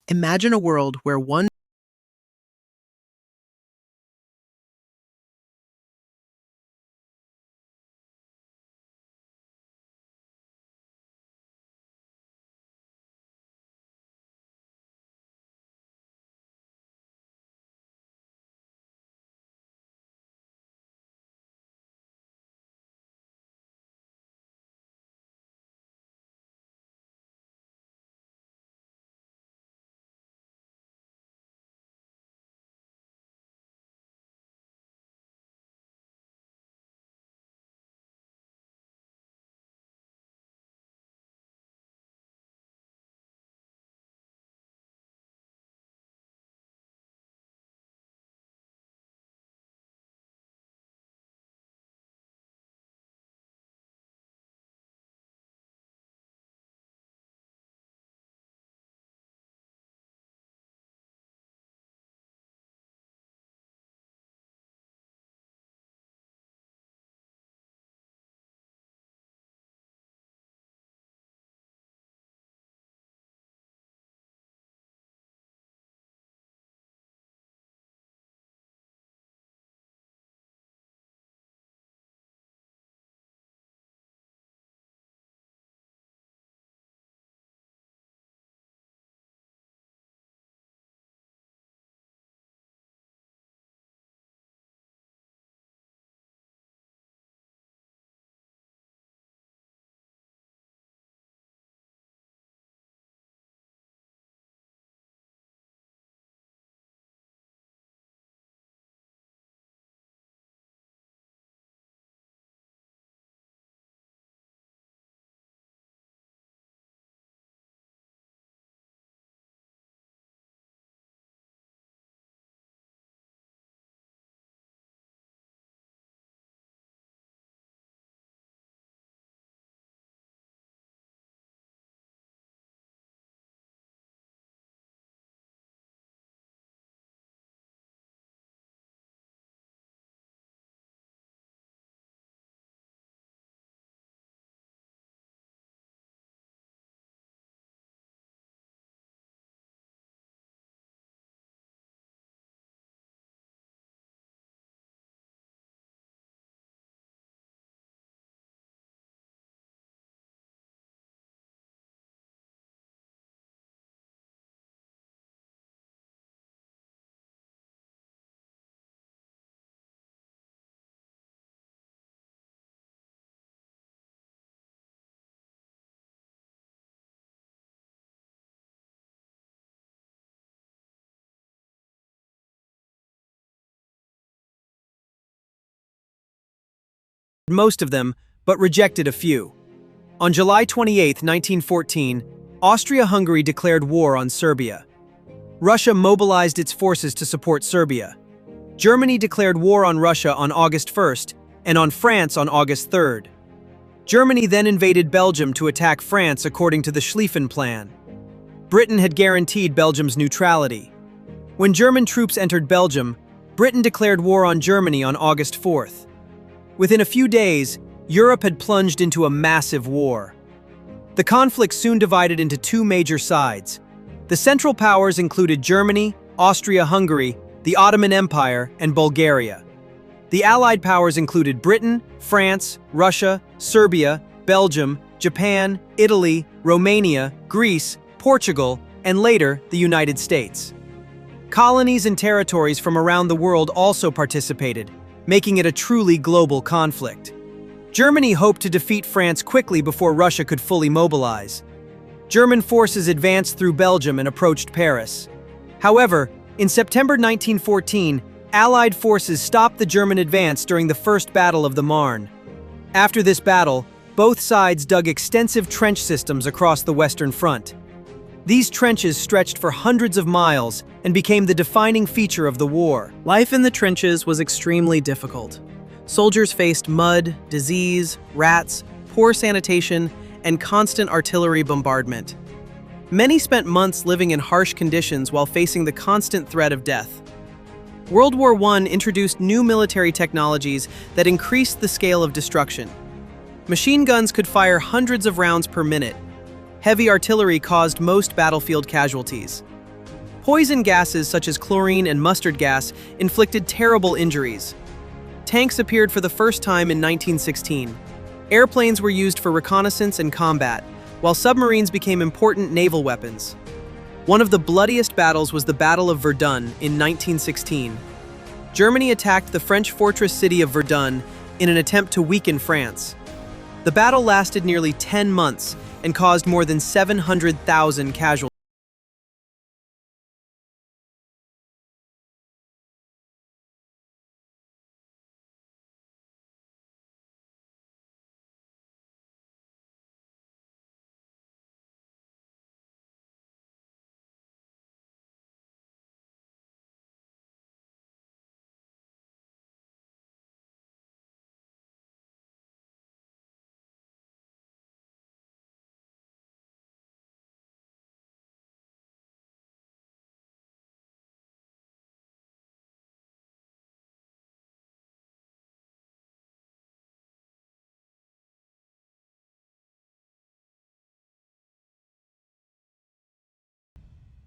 Imagine a world where one most of them, but rejected a few. On July 28, 1914, Austria-Hungary declared war on Serbia. Russia mobilized its forces to support Serbia. Germany declared war on Russia on August 1st and on France on August 3rd. Germany then invaded Belgium to attack France according to the Schlieffen Plan. Britain had guaranteed Belgium's neutrality. When German troops entered Belgium, Britain declared war on Germany on August 4th. Within a few days, Europe had plunged into a massive war. The conflict soon divided into two major sides. The Central Powers included Germany, Austria-Hungary, the Ottoman Empire, and Bulgaria. The Allied powers included Britain, France, Russia, Serbia, Belgium, Japan, Italy, Romania, Greece, Portugal, and later, the United States. Colonies and territories from around the world also participated, making it a truly global conflict. Germany hoped to defeat France quickly before Russia could fully mobilize. German forces advanced through Belgium and approached Paris. However, in September 1914, Allied forces stopped the German advance during the First Battle of the Marne. After this battle, both sides dug extensive trench systems across the Western Front. These trenches stretched for hundreds of miles and became the defining feature of the war. life in the trenches was extremely difficult. Soldiers faced mud, disease, rats, poor sanitation, and constant artillery bombardment. Many spent months living in harsh conditions while facing the constant threat of death. World War I introduced new military technologies that increased the scale of destruction. Machine guns could fire hundreds of rounds per minute. Heavy artillery caused most battlefield casualties. Poison gases such as chlorine and mustard gas inflicted terrible injuries. Tanks appeared for the first time in 1916. Airplanes were used for reconnaissance and combat, while submarines became important naval weapons. One of the bloodiest battles was the Battle of Verdun in 1916. Germany attacked the French fortress city of Verdun in an attempt to weaken France. The battle lasted nearly 10 months and caused more than 700,000 casualties.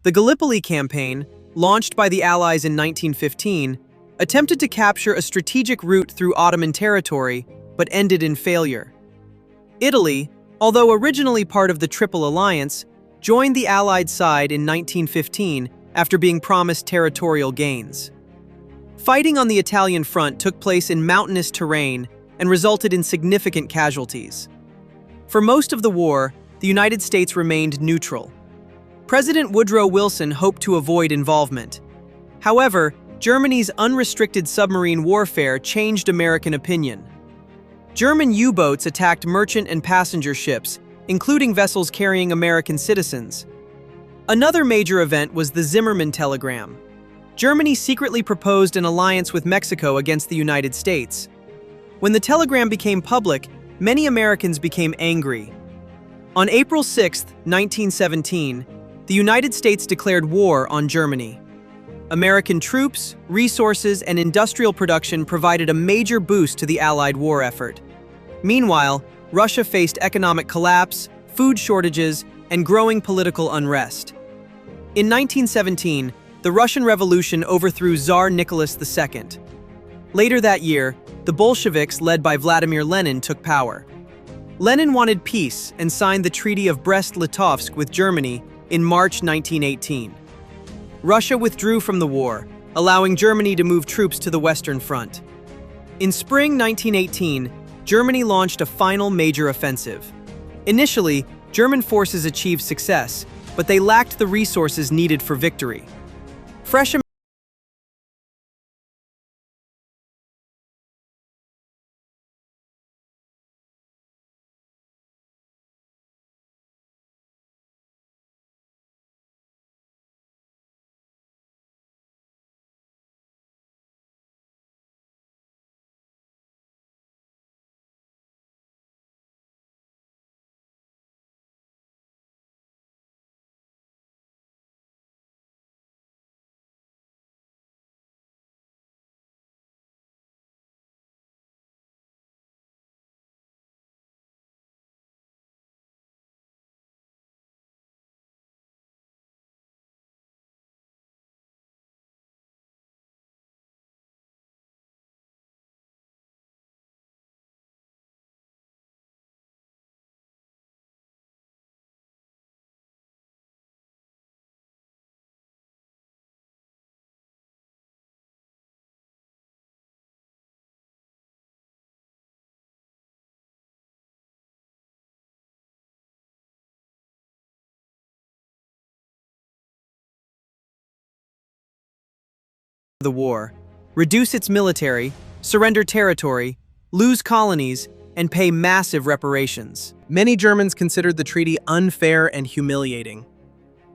The Gallipoli campaign, launched by the Allies in 1915, attempted to capture a strategic route through Ottoman territory, but ended in failure. Italy, although originally part of the Triple Alliance, joined the Allied side in 1915 after being promised territorial gains. Fighting on the Italian front took place in mountainous terrain and resulted in significant casualties. For most of the war, the United States remained neutral. President Woodrow Wilson hoped to avoid involvement. However, Germany's unrestricted submarine warfare changed American opinion. German U-boats attacked merchant and passenger ships, including vessels carrying American citizens. Another major event was the Zimmermann telegram. Germany secretly proposed an alliance with Mexico against the United States. When the telegram became public, many Americans became angry. On April 6, 1917, the United States declared war on Germany. American troops, resources, and industrial production provided a major boost to the Allied war effort. Meanwhile, Russia faced economic collapse, food shortages, and growing political unrest. In 1917, the Russian Revolution overthrew Tsar Nicholas II. Later that year, the Bolsheviks, led by Vladimir Lenin, took power. Lenin wanted peace and signed the Treaty of Brest-Litovsk with Germany in March 1918. Russia withdrew from the war, allowing Germany to move troops to the Western Front. In spring 1918, Germany launched a final major offensive. Initially, German forces achieved success, but they lacked the resources needed for victory. Fresh the war, reduce its military, surrender territory, lose colonies, and pay massive reparations. Many Germans considered the treaty unfair and humiliating.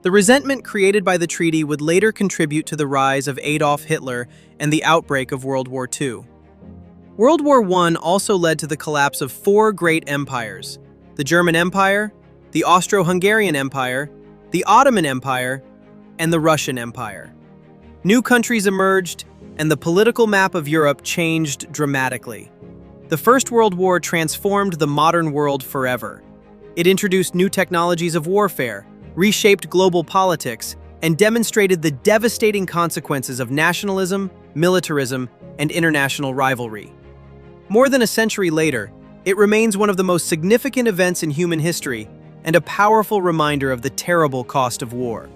The resentment created by the treaty would later contribute to the rise of Adolf Hitler and the outbreak of World War II. World War I also led to the collapse of four great empires: the German Empire, the Austro-Hungarian Empire, the Ottoman Empire, and the Russian Empire. New countries emerged, and the political map of Europe changed dramatically. The First World War transformed the modern world forever. It introduced new technologies of warfare, reshaped global politics, and demonstrated the devastating consequences of nationalism, militarism, and international rivalry. More than a century later, it remains one of the most significant events in human history and a powerful reminder of the terrible cost of war.